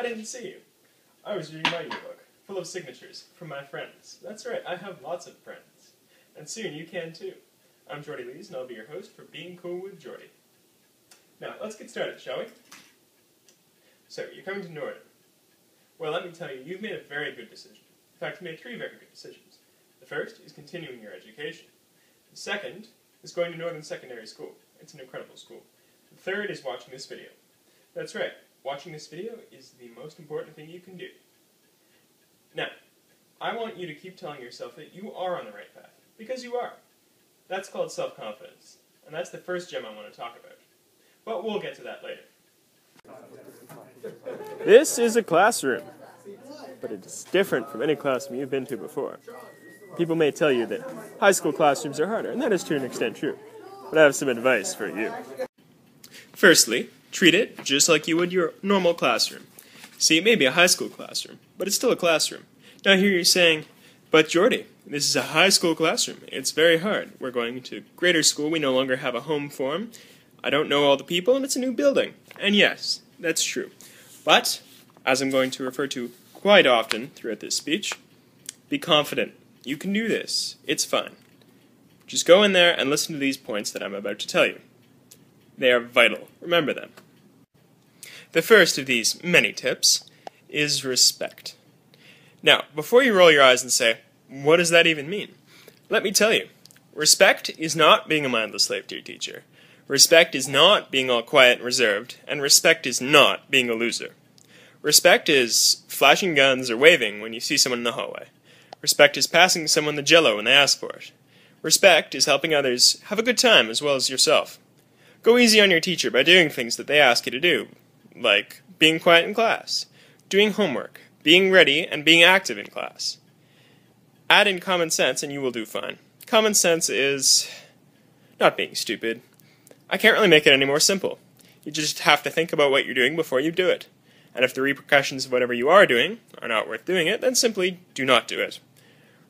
didn't see you. I was reading my yearbook, full of signatures from my friends. That's right, I have lots of friends. And soon you can too. I'm Geordie Lees, and I'll be your host for Being Cool with Geordie. Now, let's get started, shall we? So, you're coming to Northern. Well, let me tell you, you've made a very good decision. In fact, you made 3 very good decisions. The first is continuing your education. The second is going to Northern Secondary School. It's an incredible school. The third is watching this video. That's right, watching this video is the most important thing you can do. Now, I want you to keep telling yourself that you are on the right path, because you are. That's called self-confidence, and that's the first gem I want to talk about. But we'll get to that later. This is a classroom, but it's different from any classroom you've been to before. People may tell you that high school classrooms are harder, and that is to an extent true, but I have some advice for you. Firstly, treat it just like you would your normal classroom. See, it may be a high school classroom, but it's still a classroom. Now here you're saying, but Geordie, this is a high school classroom. It's very hard. We're going to greater school. We no longer have a home form. I don't know all the people, and it's a new building. And yes, that's true. But, as I'm going to refer to quite often throughout this speech, be confident. You can do this. It's fine. Just go in there and listen to these points that I'm about to tell you. They are vital. Remember them. The first of these many tips is respect. Now, before you roll your eyes and say, what does that even mean? Let me tell you. Respect is not being a mindless slave to your teacher. Respect is not being all quiet and reserved, and respect is not being a loser. Respect is flashing guns or waving when you see someone in the hallway. Respect is passing someone the Jell-O when they ask for it. Respect is helping others have a good time as well as yourself. Go easy on your teacher by doing things that they ask you to do, like being quiet in class, doing homework, being ready, and being active in class. Add in common sense and you will do fine. Common sense is not being stupid. I can't really make it any more simple. You just have to think about what you're doing before you do it. And if the repercussions of whatever you are doing are not worth doing it, then simply do not do it.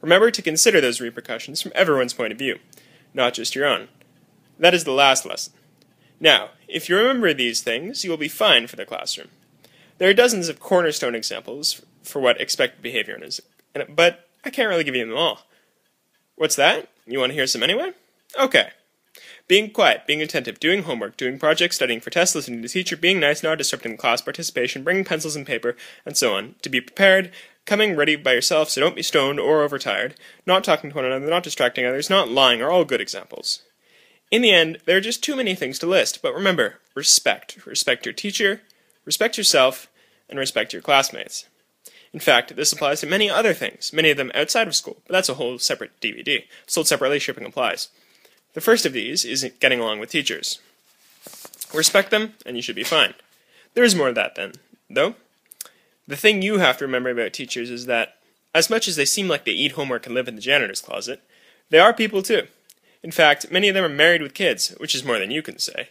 Remember to consider those repercussions from everyone's point of view, not just your own. That is the last lesson. Now, if you remember these things, you will be fine for the classroom. There are dozens of cornerstone examples for what expected behavior is, but I can't really give you them all. What's that? You want to hear some anyway? Okay. Being quiet, being attentive, doing homework, doing projects, studying for tests, listening to the teacher, being nice, not disrupting class participation, bringing pencils and paper, and so on. To be prepared, coming ready by yourself so don't be stoned or overtired, not talking to one another, not distracting others, not lying are all good examples. In the end, there are just too many things to list, but remember, respect. Respect your teacher, respect yourself, and respect your classmates. In fact, this applies to many other things, many of them outside of school, but that's a whole separate DVD. Sold separately, shipping applies. The first of these is getting along with teachers. Respect them, and you should be fine. There is more to that then, though. The thing you have to remember about teachers is that, as much as they seem like they eat homework and live in the janitor's closet, they are people too. In fact, many of them are married with kids, which is more than you can say.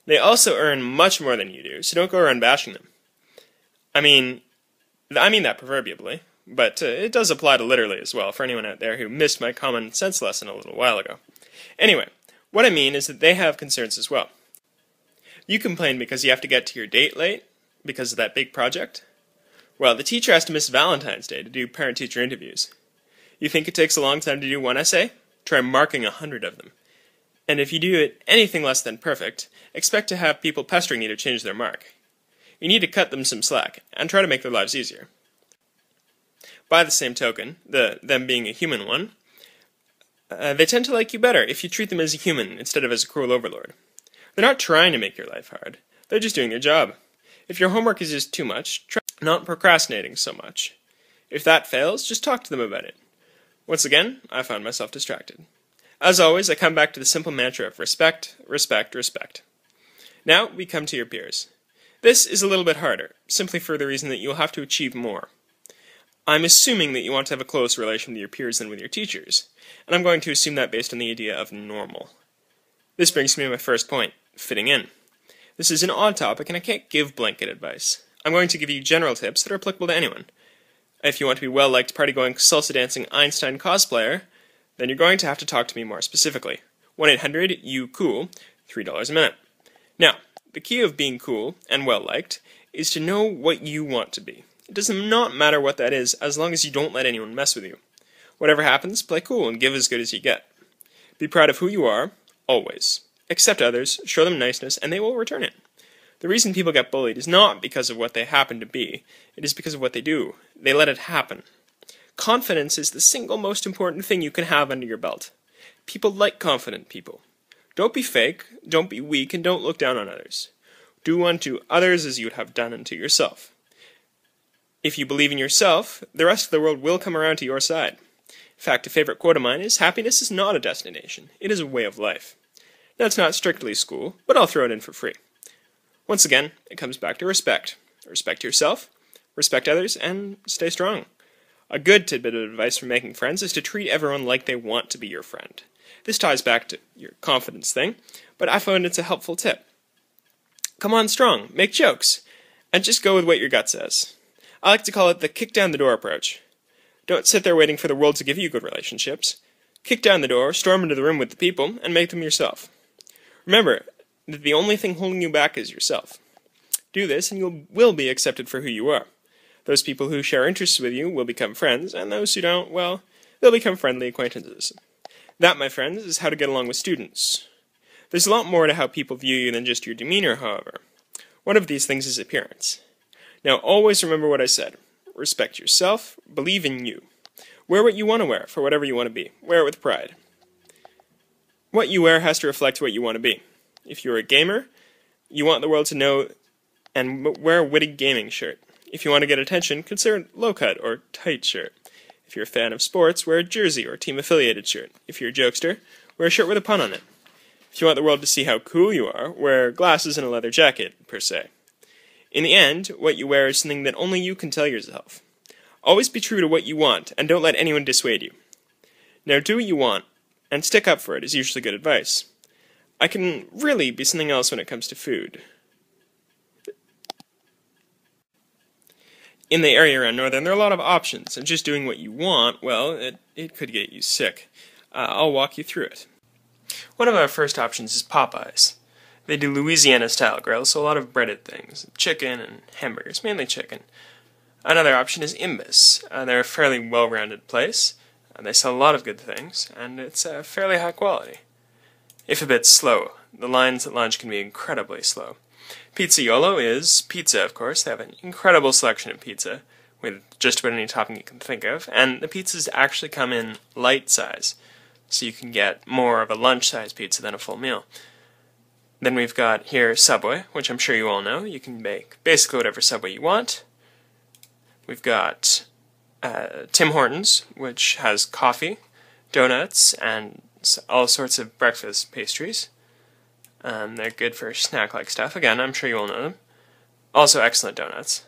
They also earn much more than you do, so don't go around bashing them. I mean that proverbially, but it does apply to literally as well, for anyone out there who missed my common sense lesson a little while ago. Anyway, what I mean is that they have concerns as well. You complain because you have to get to your date late, because of that big project. Well, the teacher has to miss Valentine's Day to do parent-teacher interviews. You think it takes a long time to do one essay? Try marking 100 of them. And if you do it anything less than perfect, expect to have people pestering you to change their mark. You need to cut them some slack, and try to make their lives easier. By the same token, them being a human one, they tend to like you better if you treat them as a human instead of as a cruel overlord. They're not trying to make your life hard. They're just doing their job. If your homework is just too much, try not procrastinating so much. If that fails, just talk to them about it. Once again, I found myself distracted. As always, I come back to the simple mantra of respect, respect, respect. Now, we come to your peers. This is a little bit harder, simply for the reason that you'll have to achieve more. I'm assuming that you want to have a closer relation with your peers than with your teachers, and I'm going to assume that based on the idea of normal. This brings me to my first point, fitting in. This is an odd topic, and I can't give blanket advice. I'm going to give you general tips that are applicable to anyone. If you want to be well-liked, party-going, salsa-dancing Einstein cosplayer, then you're going to have to talk to me more specifically. 1-800-YOU-COOL, $3 a minute. Now, the key of being cool and well-liked is to know what you want to be. It does not matter what that is, as long as you don't let anyone mess with you. Whatever happens, play cool and give as good as you get. Be proud of who you are, always. Accept others, show them niceness, and they will return it. The reason people get bullied is not because of what they happen to be, it is because of what they do. They let it happen. Confidence is the single most important thing you can have under your belt. People like confident people. Don't be fake, don't be weak, and don't look down on others. Do unto others as you would have done unto yourself. If you believe in yourself, the rest of the world will come around to your side. In fact, a favorite quote of mine is, happiness is not a destination, it is a way of life. Now, it's not strictly school, but I'll throw it in for free. Once again, it comes back to respect. Respect yourself, respect others, and stay strong. A good tidbit of advice for making friends is to treat everyone like they want to be your friend. This ties back to your confidence thing, but I found it's a helpful tip. Come on strong, make jokes, and just go with what your gut says. I like to call it the kick down the door approach. Don't sit there waiting for the world to give you good relationships. Kick down the door, storm into the room with the people, and make them yourself. Remember that the only thing holding you back is yourself. Do this and you will be accepted for who you are. Those people who share interests with you will become friends, and those who don't, well, they'll become friendly acquaintances. That, my friends, is how to get along with students. There's a lot more to how people view you than just your demeanor, however. One of these things is appearance. Now, always remember what I said. Respect yourself, believe in you. Wear what you want to wear for whatever you want to be. Wear it with pride. What you wear has to reflect what you want to be. If you're a gamer, you want the world to know and wear a witty gaming shirt. If you want to get attention, consider a low-cut or tight shirt. If you're a fan of sports, wear a jersey or team-affiliated shirt. If you're a jokester, wear a shirt with a pun on it. If you want the world to see how cool you are, wear glasses and a leather jacket, per se. In the end, what you wear is something that only you can tell yourself. Always be true to what you want, and don't let anyone dissuade you. Now do what you want, and stick up for it is usually good advice. I can really be something else when it comes to food. In the area around Northern, there are a lot of options, and just doing what you want, well, it could get you sick. I'll walk you through it. One of our first options is Popeyes. They do Louisiana-style grills, so a lot of breaded things, chicken and hamburgers, mainly chicken. Another option is Imbus. They're a fairly well-rounded place. They sell a lot of good things, and it's fairly high quality. If a bit slow, the lines at lunch can be incredibly slow. Pizzaiolo is pizza, of course. They have an incredible selection of pizza, with just about any topping you can think of, and the pizzas actually come in light size, so you can get more of a lunch-size pizza than a full meal. Then we've got here Subway, which I'm sure you all know. You can make basically whatever Subway you want. We've got Tim Hortons, which has coffee, donuts, and all sorts of breakfast pastries. They're good for snack-like stuff. Again, I'm sure you all know them. Also excellent donuts.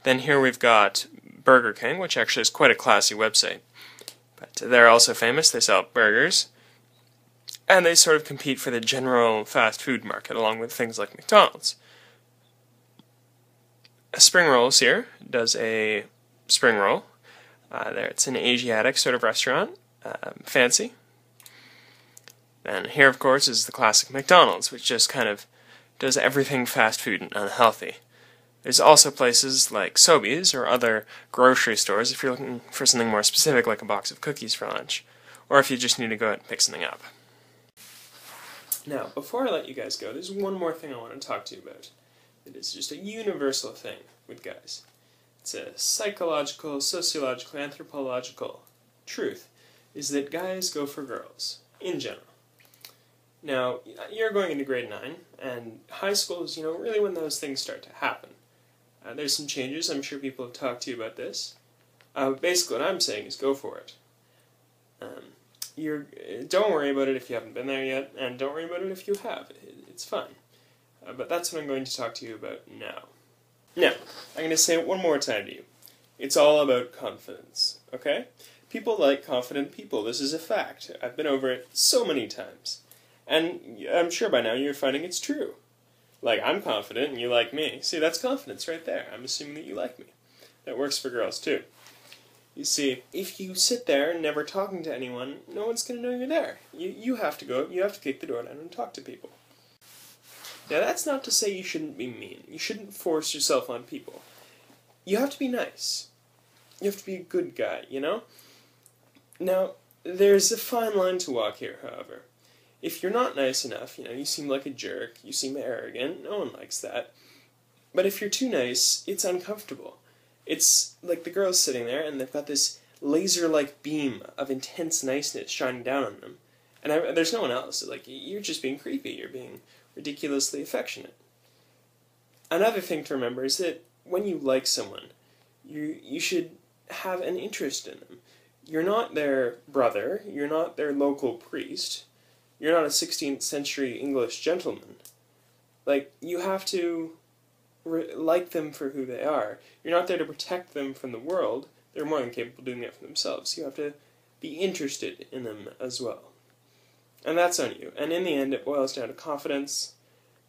Then here we've got Burger King, which actually is quite a classy website. But they're also famous. They sell burgers. And they sort of compete for the general fast food market, along with things like McDonald's. Spring Rolls here does a spring roll. It's an Asiatic sort of restaurant. Fancy. And here, of course, is the classic McDonald's, which just kind of does everything fast food and unhealthy. There's also places like Sobeys or other grocery stores if you're looking for something more specific, like a box of cookies for lunch, or if you just need to go out and pick something up. Now, before I let you guys go, there's one more thing I want to talk to you about. It is just a universal thing with guys. It's a psychological, sociological, anthropological truth, is that guys go for girls, in general. Now, you're going into grade 9, and high school is, really when those things start to happen. There's some changes, I'm sure people have talked to you about this. Basically what I'm saying is go for it. Don't worry about it if you haven't been there yet, and don't worry about it if you have. It's fine. But that's what I'm going to talk to you about now. Now, I'm going to say it one more time to you. It's all about confidence, okay? People like confident people. This is a fact. I've been over it so many times. And I'm sure by now you're finding it's true. Like, I'm confident and you like me. See, that's confidence right there. I'm assuming that you like me. That works for girls, too. You see, if you sit there never talking to anyone, no one's going to know you're there. You have to go, you have to kick the door down and talk to people. Now, that's not to say you shouldn't be mean. You shouldn't force yourself on people. You have to be nice. You have to be a good guy, you know? Now, there's a fine line to walk here, however. If you're not nice enough, you seem like a jerk, you seem arrogant, no one likes that. But if you're too nice, it's uncomfortable. It's like the girl's sitting there, and they've got this laser-like beam of intense niceness shining down on them. And there's no one else. Like, you're just being creepy, you're being ridiculously affectionate. Another thing to remember is that when you like someone, you should have an interest in them. You're not their brother, you're not their local priest, you're not a 16th century English gentleman. Like, you have to like them for who they are. You're not there to protect them from the world, they're more than capable of doing that for themselves. You have to be interested in them as well. And that's on you. And in the end, it boils down to confidence,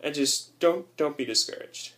and just don't be discouraged.